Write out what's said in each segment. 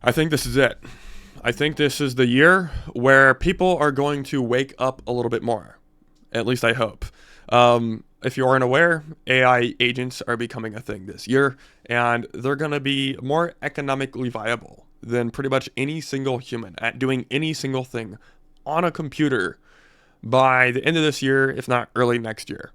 I think this is it. I think this is the year where people are going to wake up a little bit more. At least I hope. If you aren't aware, AI agents are becoming a thing this year, and they're going to be more economically viable than pretty much any single human at doing any single thing on a computer by the end of this year, if not early next year.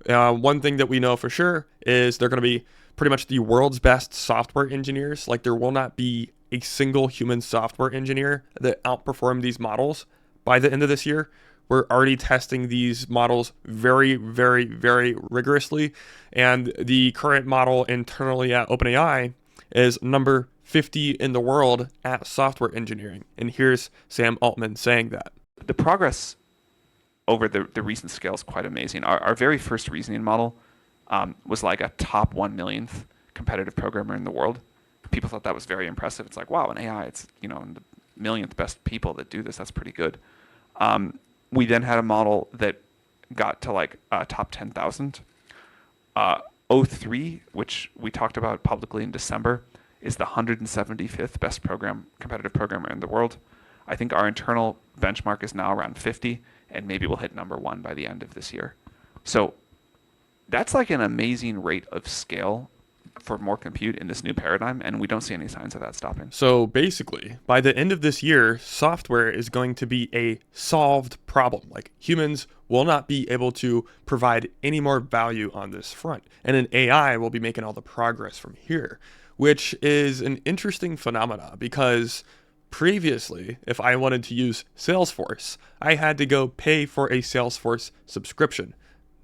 One thing that we know for sure is they're going to be pretty much the world's best software engineers. Like, there will not be a single human software engineer that outperform these models by the end of this year. We're already testing these models very, very, very rigorously. And the current model internally at OpenAI is number 50 in the world at software engineering. And here's Sam Altman saying that. The progress over the recent scale is quite amazing. Our very first reasoning model was like a top 1 millionth competitive programmer in the world. People thought that was very impressive. It's like, wow, an AI, it's, the millionth best people that do this. That's pretty good. We then had a model that got to like top 10,000. O3, which we talked about publicly in December, is the 175th best competitive programmer in the world. I think our internal benchmark is now around 50, and maybe we'll hit number 1 by the end of this year. So that's like an amazing rate of scale for more compute in this new paradigm, and we don't see any signs of that stopping. So basically, by the end of this year, software is going to be a solved problem. Like, humans will not be able to provide any more value on this front, and an AI will be making all the progress from here, which is an interesting phenomena because previously, if I wanted to use Salesforce, I had to go pay for a Salesforce subscription.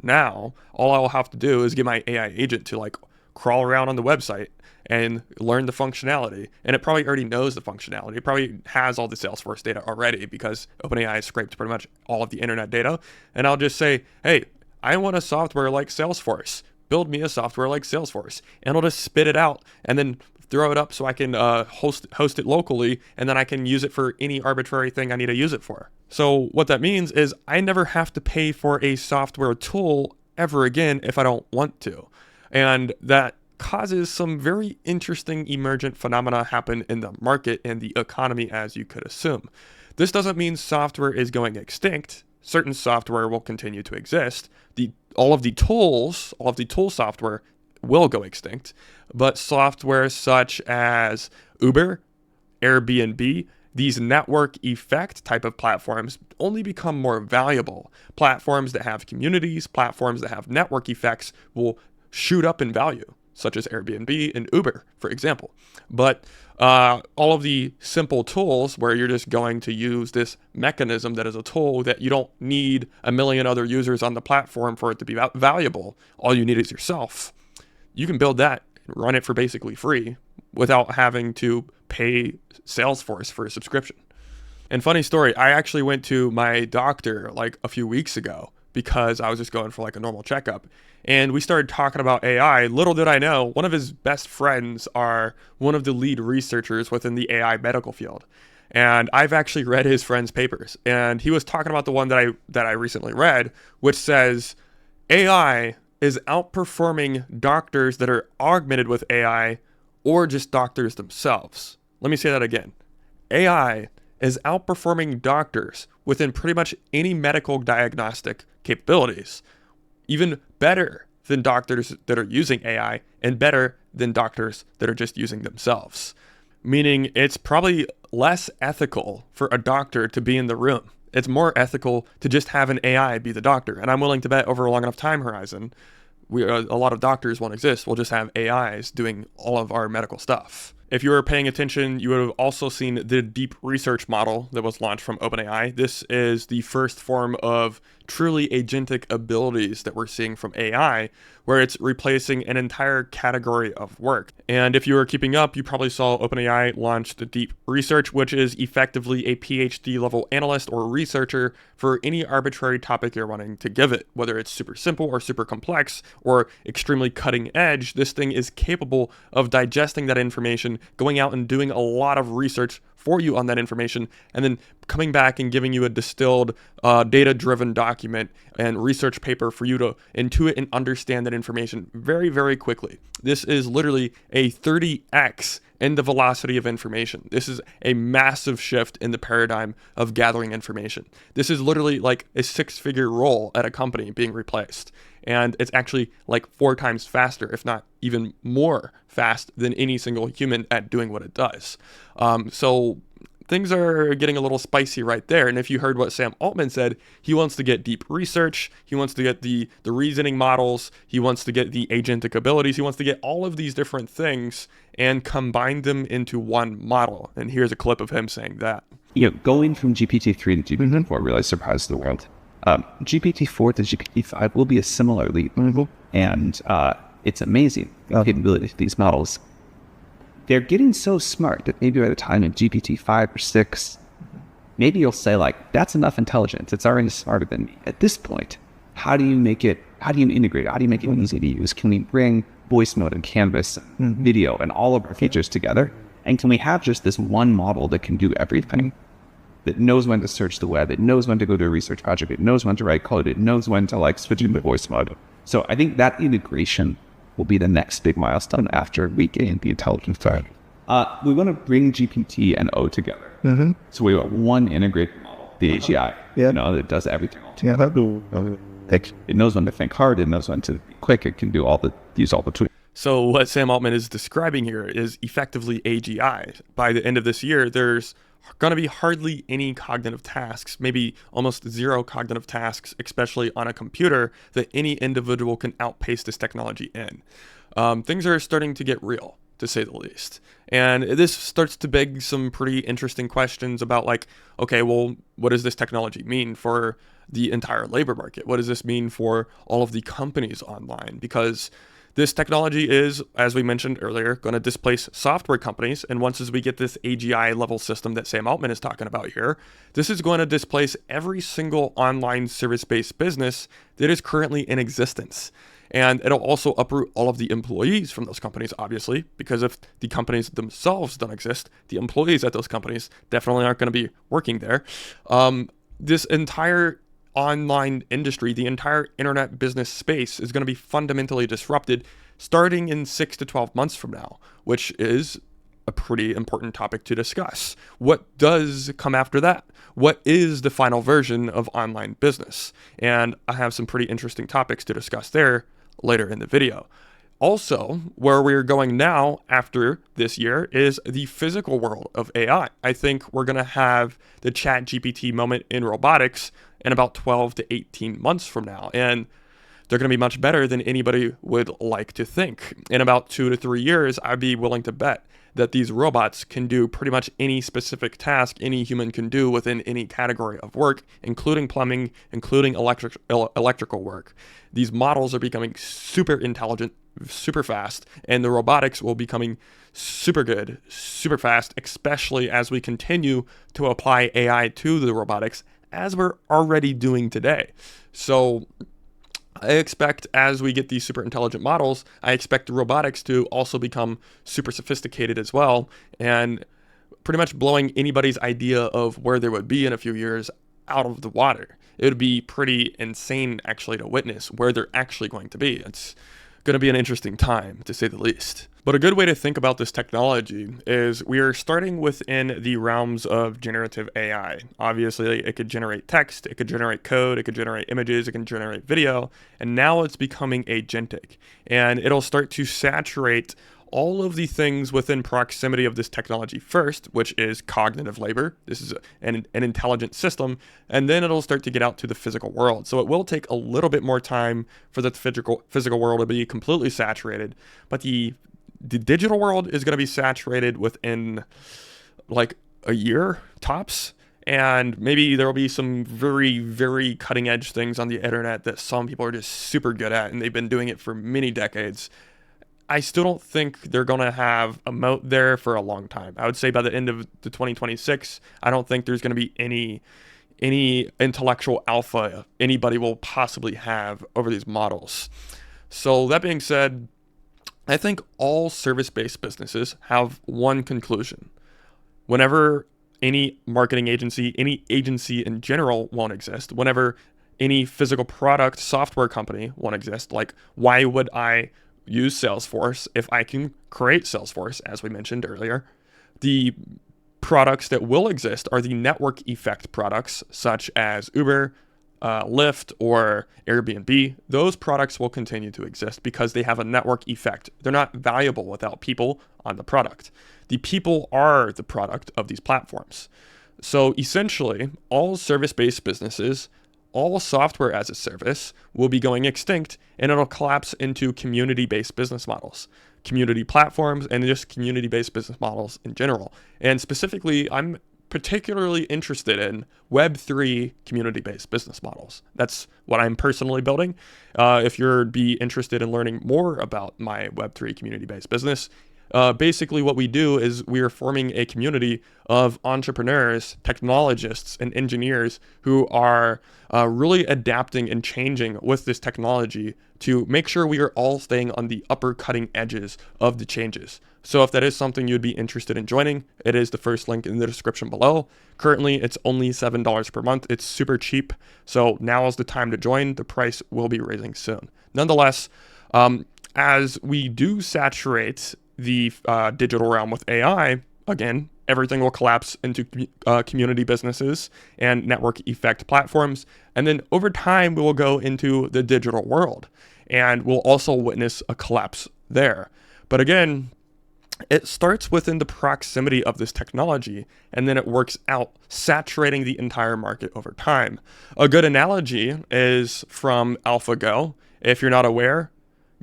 Now, all I'll have to do is get my AI agent to like crawl around on the website and learn the functionality. And it probably already knows the functionality. It probably has all the Salesforce data already because OpenAI scraped pretty much all of the internet data. And I'll just say, hey, I want a software like Salesforce. Build me a software like Salesforce. And it'll just spit it out and then throw it up so I can host it locally, and then I can use it for any arbitrary thing I need to use it for. So what that means is I never have to pay for a software tool ever again if I don't want to. And that causes some very interesting emergent phenomena happen in the market and the economy, as you could assume. This doesn't mean software is going extinct. Certain software will continue to exist. All of the tool software will go extinct, but software such as Uber, Airbnb, these network effect type of platforms only become more valuable. Platforms that have communities, platforms that have network effects will shoot up in value, such as Airbnb and Uber, for example. But all of the simple tools where you're just going to use this mechanism that is a tool that you don't need a million other users on the platform for it to be valuable. All you need is yourself. You can build that and run it for basically free without having to pay Salesforce for a subscription. And funny story, I actually went to my doctor like a few weeks ago because I was just going for like a normal checkup. And we started talking about AI. Little did I know, one of his best friends are one of the lead researchers within the AI medical field. And I've actually read his friend's papers. And he was talking about the one that I recently read, which says AI is outperforming doctors that are augmented with AI or just doctors themselves. Let me say that again. AI is outperforming doctors within pretty much any medical diagnostic capabilities, even better than doctors that are using AI and better than doctors that are just using themselves. Meaning it's probably less ethical for a doctor to be in the room. It's more ethical to just have an AI be the doctor. And I'm willing to bet over a long enough time horizon, a lot of doctors won't exist. We'll just have AIs doing all of our medical stuff. If you were paying attention, you would have also seen the deep research model that was launched from OpenAI. This is the first form of truly agentic abilities that we're seeing from AI, where it's replacing an entire category of work. And if you were keeping up, you probably saw OpenAI launch the deep research, which is effectively a PhD level analyst or researcher for any arbitrary topic you're wanting to give it, whether it's super simple or super complex or extremely cutting edge. This thing is capable of digesting that information information, going out and doing a lot of research for you on that information, and then coming back and giving you a distilled, data-driven document and research paper for you to intuit and understand that information very, very quickly. This is literally a 30x in the velocity of information. This is a massive shift in the paradigm of gathering information. This is literally like a 6-figure role at a company being replaced. And it's actually like 4 times faster, if not even more fast than any single human at doing what it does. So things are getting a little spicy right there. And if you heard what Sam Altman said, he wants to get deep research. He wants to get the reasoning models. He wants to get the agentic abilities. He wants to get all of these different things and combine them into one model. And here's a clip of him saying that. Going from GPT-3 to GPT-4 really surprised the world. GPT-4 to GPT-5 will be a similar leap. And it's amazing the capability of these models. They're getting so smart that maybe by the time of GPT-5 or 6, maybe you'll say, like, that's enough intelligence. It's already smarter than me. At this point, how do you integrate it? How do you make it easy to use? Can we bring voice mode and canvas and video and all of our features together? And can we have just this one model that can do everything? That knows when to search the web, it knows when to go to a research project, it knows when to write code, it knows when to switch into voice mode. So I think that integration will be the next big milestone after we gain the intelligence side. We want to bring GPT and O together. So we want one integrated model, the AGI, that does everything all together. It knows when to think hard, it knows when to be quick, it can use all the tools. So what Sam Altman is describing here is effectively AGI. By the end of this year, there's going to be hardly any cognitive tasks, maybe almost zero cognitive tasks, especially on a computer, that any individual can outpace this technology in. Things are starting to get real, to say the least. And this starts to beg some pretty interesting questions about, like, okay, well, what does this technology mean for the entire labor market? What does this mean for all of the companies online? Because this technology is, as we mentioned earlier, going to displace software companies. And once as we get this AGI level system that Sam Altman is talking about here, this is going to displace every single online service-based business that is currently in existence. And it'll also uproot all of the employees from those companies, obviously, because if the companies themselves don't exist, the employees at those companies definitely aren't going to be working there. This entire online industry, the entire internet business space is going to be fundamentally disrupted starting in 6 to 12 months from now, which is a pretty important topic to discuss. What does come after that? What is the final version of online business? And I have some pretty interesting topics to discuss there later in the video. Also, where we're going now after this year is the physical world of AI. I think we're going to have the ChatGPT moment in robotics in about 12 to 18 months from now. And they're going to be much better than anybody would like to think. In about 2 to 3 years, I'd be willing to bet that these robots can do pretty much any specific task any human can do within any category of work, including plumbing, including electrical work. These models are becoming super intelligent, super fast, and the robotics will be becoming super good, super fast, especially as we continue to apply AI to the robotics as we're already doing today. So I expect as we get these super intelligent models, I expect the robotics to also become super sophisticated as well, and pretty much blowing anybody's idea of where they would be in a few years out of the water. It would be pretty insane actually to witness where they're actually going to be. It's going to be an interesting time, to say the least. But a good way to think about this technology is we are starting within the realms of generative AI. Obviously, it could generate text, it could generate code, it could generate images, it can generate video, and now it's becoming agentic. And it'll start to saturate all of the things within proximity of this technology first, which is cognitive labor. This is an intelligent system, and then it'll start to get out to the physical world. So it will take a little bit more time for the physical world to be completely saturated, but the digital world is going to be saturated within like a year tops. And maybe there will be some very, very cutting edge things on the internet that some people are just super good at, and they've been doing it for many decades. I still don't think they're going to have a moat there for a long time. I would say by the end of the 2026, I don't think there's going to be any intellectual alpha anybody will possibly have over these models. So that being said, I think all service-based businesses have one conclusion. Whenever any marketing agency, any agency in general won't exist, whenever any physical product software company won't exist, like why would I use Salesforce if I can create Salesforce, as we mentioned earlier? The products that will exist are the network effect products, such as Uber, Lyft, or Airbnb. Those products will continue to exist because they have a network effect. They're not valuable without people on the product. The people are the product of these platforms. So essentially, all service-based businesses, all software as a service will be going extinct, and it'll collapse into community-based business models, community platforms, and just community-based business models in general. And specifically, I'm particularly interested in Web3 community-based business models. That's what I'm personally building. If you'd be interested in learning more about my Web3 community-based business, basically what we do is we are forming a community of entrepreneurs, technologists, and engineers who are really adapting and changing with this technology to make sure we are all staying on the upper cutting edges of the changes. So if that is something you'd be interested in joining, it is the first link in the description below. Currently, it's only $7 per month. It's super cheap. So now is the time to join. The price will be raising soon. Nonetheless, as we do saturate the digital realm with AI, again, everything will collapse into community businesses and network effect platforms. And then over time, we will go into the digital world and we'll also witness a collapse there. But again, it starts within the proximity of this technology, and then it works out, saturating the entire market over time. A good analogy is from AlphaGo. If you're not aware,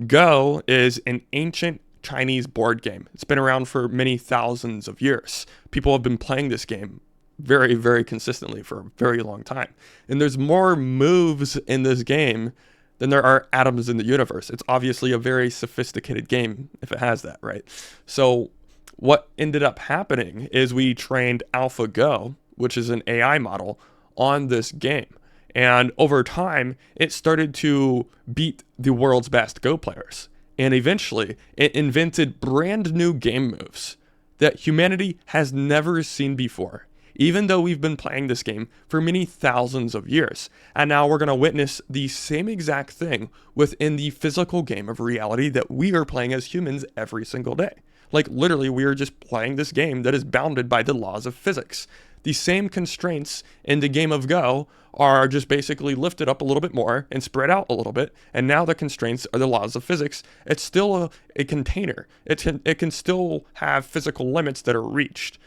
Go is an ancient Chinese board game. It's been around for many thousands of years. People have been playing this game very, very consistently for a very long time. And there's more moves in this game than there are atoms in the universe. It's obviously a very sophisticated game if it has that, right? So what ended up happening is we trained AlphaGo, which is an AI model, on this game. And over time, it started to beat the world's best Go players. And eventually, it invented brand new game moves that humanity has never seen before, even though we've been playing this game for many thousands of years. And now we're going to witness the same exact thing within the physical game of reality that we are playing as humans every single day. Like literally, we are just playing this game that is bounded by the laws of physics. The same constraints in the game of Go are just basically lifted up a little bit more and spread out a little bit. And now the constraints are the laws of physics. It's still a container. It can still have physical limits that are reached.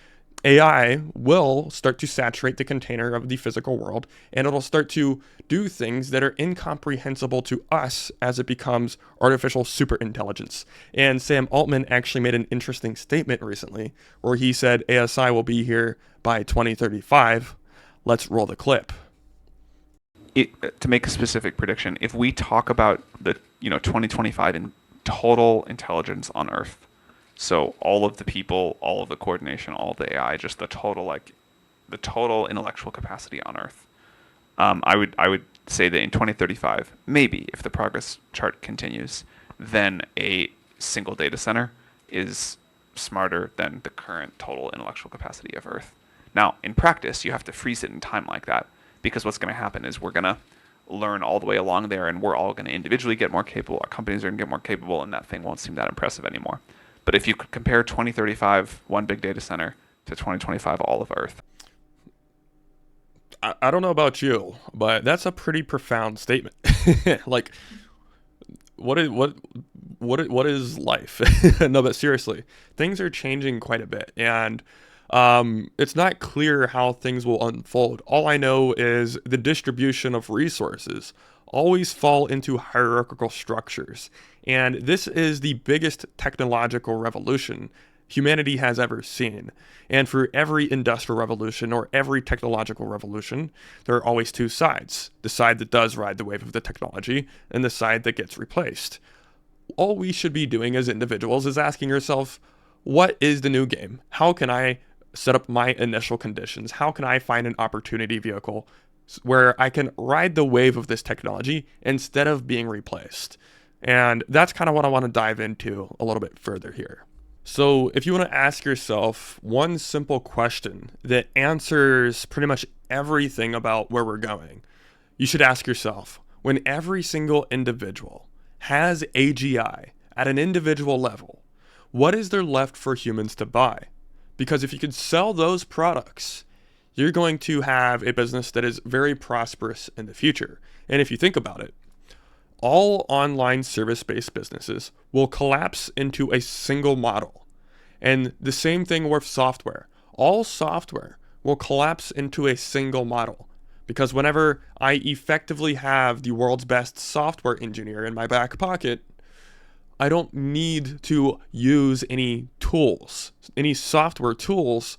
AI will start to saturate the container of the physical world, and it'll start to do things that are incomprehensible to us as it becomes artificial superintelligence. And Sam Altman actually made an interesting statement recently where he said ASI will be here by 2035. Let's roll the clip. To make a specific prediction, if we talk about the 2025 in total intelligence on Earth, so all of the people, all of the coordination, all of the AI, just the total intellectual capacity on Earth. I would say that in 2035, maybe if the progress chart continues, then a single data center is smarter than the current total intellectual capacity of Earth. Now, in practice, you have to freeze it in time like that, because what's going to happen is we're going to learn all the way along there, and we're all going to individually get more capable. Our companies are going to get more capable, and that thing won't seem that impressive anymore. But if you could compare 2035, one big data center, to 2025, all of Earth. I don't know about you, but that's a pretty profound statement. Like, what is life? No, but seriously, things are changing quite a bit, and it's not clear how things will unfold. All I know is the distribution of resources always fall into hierarchical structures. And this is the biggest technological revolution humanity has ever seen. And for every industrial revolution or every technological revolution, there are always two sides. The side that does ride the wave of the technology and the side that gets replaced. All we should be doing as individuals is asking ourselves, what is the new game? How can I set up my initial conditions? How can I find an opportunity vehicle where I can ride the wave of this technology instead of being replaced? And that's kind of what I want to dive into a little bit further here. So, if you want to ask yourself one simple question that answers pretty much everything about where we're going, you should ask yourself, when every single individual has AGI at an individual level, what is there left for humans to buy? Because if you could sell those products, you're going to have a business that is very prosperous in the future. And if you think about it, all online service-based businesses will collapse into a single model. And the same thing with software. All software will collapse into a single model. Because whenever I effectively have the world's best software engineer in my back pocket, I don't need to use any tools. Any software tools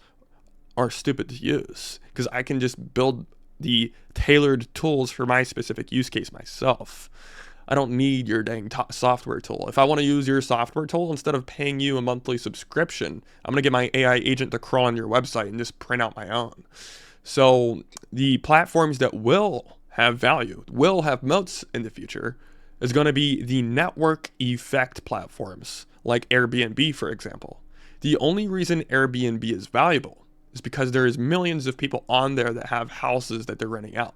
are stupid to use because I can just build the tailored tools for my specific use case myself. I don't need your dang software tool. If I want to use your software tool, instead of paying you a monthly subscription, I'm going to get my AI agent to crawl on your website and just print out my own. So the platforms that will have value, will have moats in the future, is going to be the network effect platforms, like Airbnb, for example. The only reason Airbnb is valuable is because there is millions of people on there that have houses that they're renting out.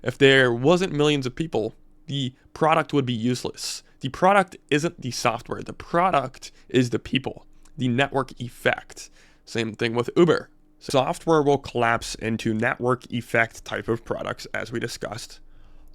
If there wasn't millions of people, the product would be useless. The product isn't the software. The product is the people, the network effect. Same thing with Uber. Software will collapse into network effect type of products, as we discussed.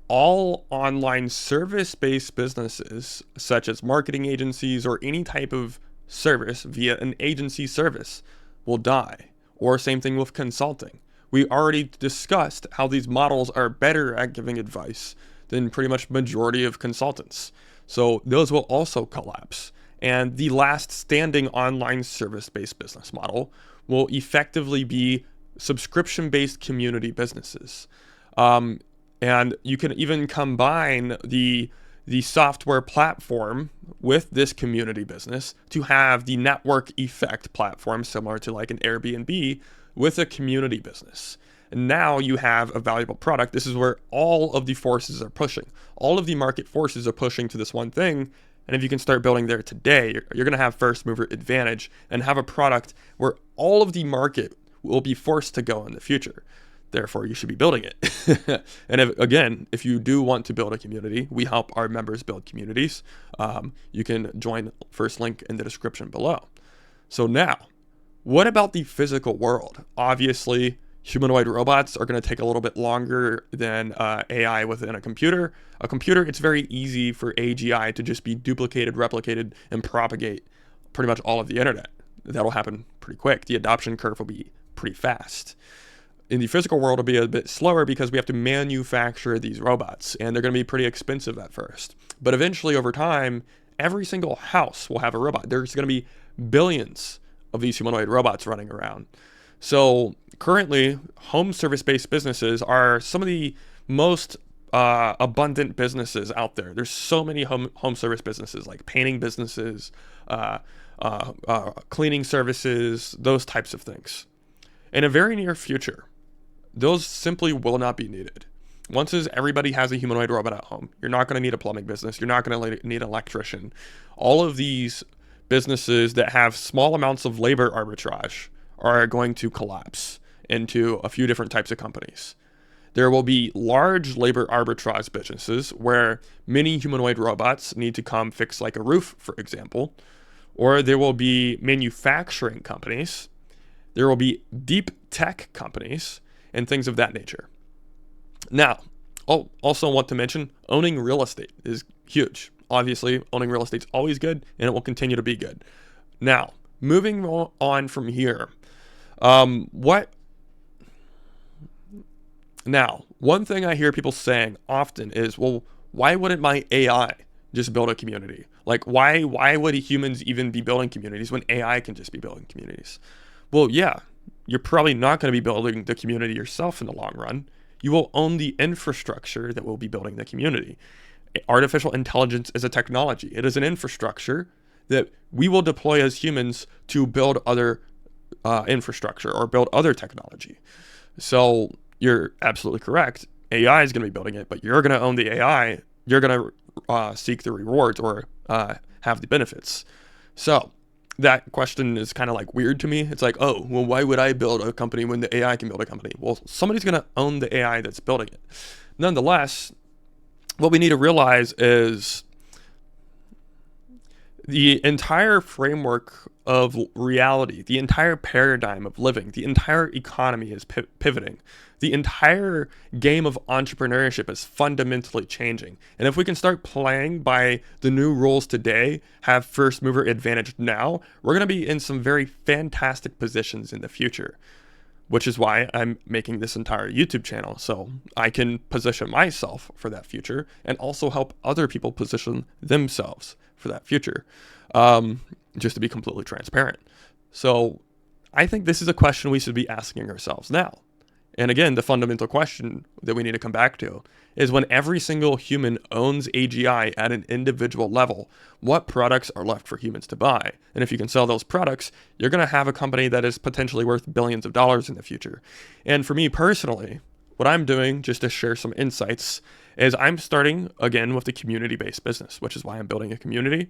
All online service-based businesses, such as marketing agencies or any type of service via an agency service, will die. Or same thing with consulting. We already discussed how these models are better at giving advice than pretty much majority of consultants. So those will also collapse. And the last standing online service-based business model will effectively be subscription-based community businesses. And you can even combine the software platform with this community business to have the network effect platform, similar to like an Airbnb, with a community business. And now you have a valuable product. This is where all of the forces are pushing. All of the market forces are pushing to this one thing. And if you can start building there today, you're going to have first mover advantage and have a product where all of the market will be forced to go in the future. Therefore, you should be building it. And if you do want to build a community, we help our members build communities. You can join first link in the description below. So now, what about the physical world? Obviously, humanoid robots are going to take a little bit longer than AI within a computer. A computer, it's very easy for AGI to just be duplicated, replicated, and propagate pretty much all of the internet. That'll happen pretty quick. The adoption curve will be pretty fast. In the physical world, it'll be a bit slower because we have to manufacture these robots, and they're going to be pretty expensive at first. But eventually, over time, every single house will have a robot. There's going to be billions of these humanoid robots running around. So currently, home service-based businesses are some of the most abundant businesses out there. There's so many home service businesses, like painting businesses, cleaning services, those types of things. In a very near future, those simply will not be needed. Once everybody has a humanoid robot at home, you're not going to need a plumbing business. You're not going to need an electrician. All of these businesses that have small amounts of labor arbitrage are going to collapse into a few different types of companies. There will be large labor arbitrage businesses where many humanoid robots need to come fix like a roof, for example. Or there will be manufacturing companies. There will be deep tech companies and things of that nature. Now, I also want to mention owning real estate is huge. Obviously, owning real estate is always good, and it will continue to be good. Now, moving on from here, one thing I hear people saying often is, well, why wouldn't my AI just build a community? Like, why would humans even be building communities when AI can just be building communities? Well, yeah, you're probably not going to be building the community yourself in the long run. You will own the infrastructure that will be building the community. Artificial intelligence is a technology. It is an infrastructure that we will deploy as humans to build other infrastructure or build other technology. So you're absolutely correct. AI is going to be building it, but you're going to own the AI. You're going to seek the rewards or have the benefits. So that question is kind of like weird to me. It's like, oh, well, why would I build a company when the AI can build a company? Well, somebody's going to own the AI that's building it. Nonetheless, what we need to realize is the entire framework of reality, the entire paradigm of living, the entire economy is pivoting. The entire game of entrepreneurship is fundamentally changing. And if we can start playing by the new rules today, have first mover advantage now, we're going to be in some very fantastic positions in the future, which is why I'm making this entire YouTube channel, so I can position myself for that future and also help other people position themselves for that future, just to be completely transparent. So I think this is a question we should be asking ourselves now. And again, the fundamental question that we need to come back to is, when every single human owns AGI at an individual level, what products are left for humans to buy? And if you can sell those products, you're going to have a company that is potentially worth billions of dollars in the future. And for me personally, what I'm doing, just to share some insights, is I'm starting again with the community-based business, which is why I'm building a community.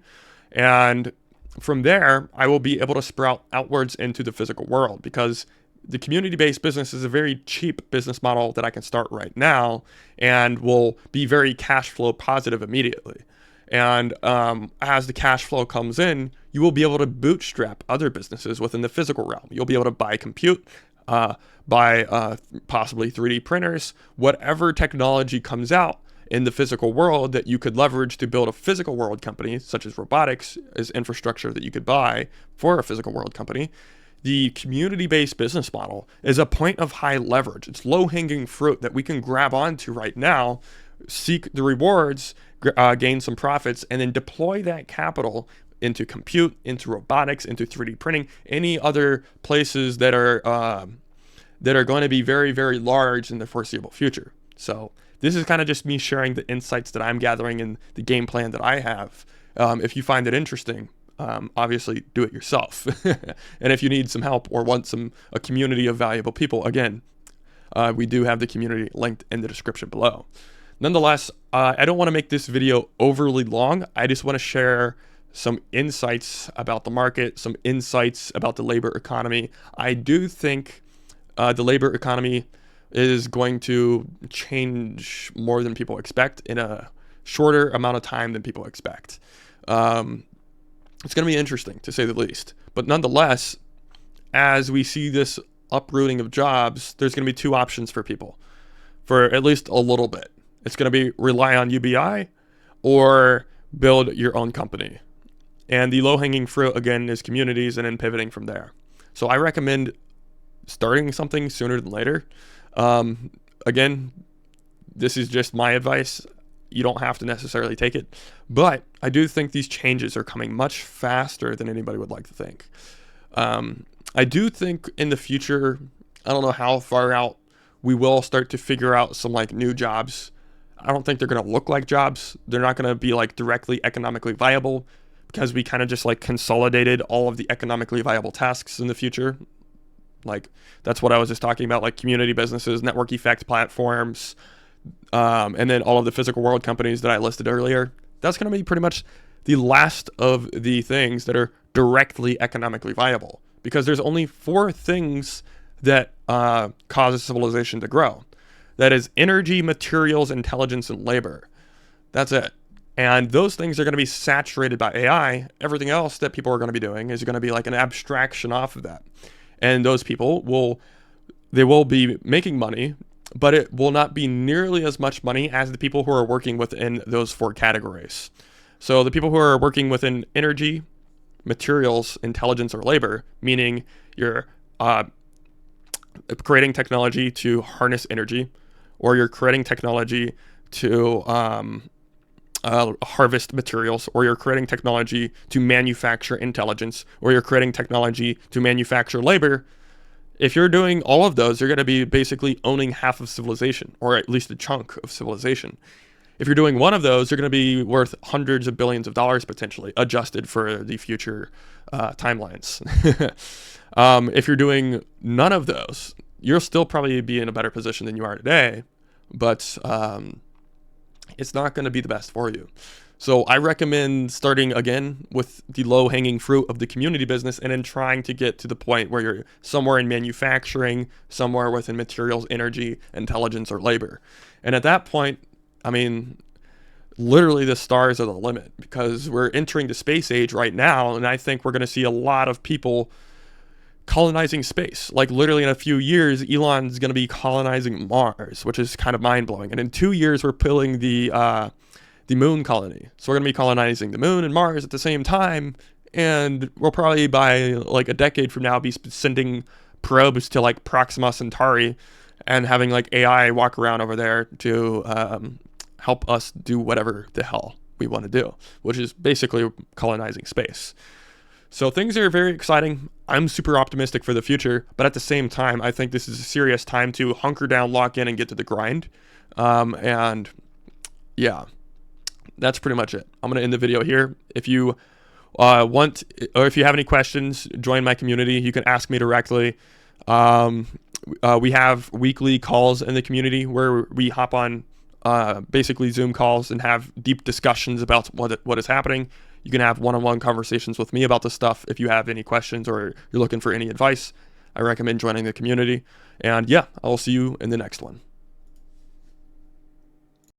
And from there, I will be able to sprout outwards into the physical world, because the community-based business is a very cheap business model that I can start right now and will be very cash flow positive immediately. And as the cash flow comes in, you will be able to bootstrap other businesses within the physical realm. You'll be able to buy compute, buy possibly 3D printers, whatever technology comes out in the physical world that you could leverage to build a physical world company, such as robotics, is infrastructure that you could buy for a physical world company. The community-based business model is a point of high leverage. It's low-hanging fruit that we can grab onto right now, seek the rewards, gain some profits, and then deploy that capital into compute, into robotics, into 3D printing, any other places that are going to be very, very large in the foreseeable future. So this is kind of just me sharing the insights that I'm gathering and the game plan that I have. If you find it interesting, obviously do it yourself. And if you need some help or want a community of valuable people, again, we do have the community linked in the description below. Nonetheless, I don't want to make this video overly long. I just want to share some insights about the market, some insights about the labor economy. I do think the labor economy is going to change more than people expect in a shorter amount of time than people expect. It's going to be interesting, to say the least. But nonetheless, as we see this uprooting of jobs, there's going to be two options for people for at least a little bit. It's going to be rely on UBI or build your own company. And the low-hanging fruit, again, is communities and then pivoting from there. So I recommend starting something sooner than later. Again, this is just my advice. You don't have to necessarily take it. But I do think these changes are coming much faster than anybody would like to think. I do think in the future, I don't know how far out, we will start to figure out some like new jobs. I don't think they're going to look like jobs. They're not going to be like directly economically viable, because we kind of just like consolidated all of the economically viable tasks in the future. Like that's what I was just talking about, like community businesses, network effect platforms, and then all of the physical world companies that I listed earlier. That's going to be pretty much the last of the things that are directly economically viable, because there's only 4 things that causes civilization to grow. That is energy, materials, intelligence, and labor. That's it. And those things are going to be saturated by AI. Everything else that people are going to be doing is going to be like an abstraction off of that. And those people will be making money, but it will not be nearly as much money as the people who are working within those 4 categories. So the people who are working within energy, materials, intelligence, or labor, meaning you're creating technology to harness energy, or you're creating technology to harvest materials, or you're creating technology to manufacture intelligence, or you're creating technology to manufacture labor. If you're doing all of those, you're going to be basically owning half of civilization, or at least a chunk of civilization. If you're doing one of those, you're going to be worth hundreds of billions of dollars potentially, adjusted for the future timelines. If you're doing none of those, you'll still probably be in a better position than you are today. But it's not going to be the best for you. So I recommend starting again with the low hanging fruit of the community business and then trying to get to the point where you're somewhere in manufacturing, somewhere within materials, energy, intelligence, or labor. And at that point, I mean, literally the stars are the limit, because we're entering the space age right now. And I think we're going to see a lot of people colonizing space. Like literally in a few years, Elon's going to be colonizing Mars, which is kind of mind blowing. And in 2 years, we're pulling the moon colony. So we're going to be colonizing the moon and Mars at the same time. And we'll probably by like a decade from now be sending probes to like Proxima Centauri and having like AI walk around over there to help us do whatever the hell we want to do, which is basically colonizing space. So things are very exciting. I'm super optimistic for the future, but at the same time, I think this is a serious time to hunker down, lock in, and get to the grind. And yeah, that's pretty much it. I'm going to end the video here. If you want, or if you have any questions, join my community. You can ask me directly. We have weekly calls in the community where we hop on basically Zoom calls and have deep discussions about what is happening. You can have one-on-one conversations with me about this stuff. If you have any questions or you're looking for any advice, I recommend joining the community. And yeah, I'll see you in the next one.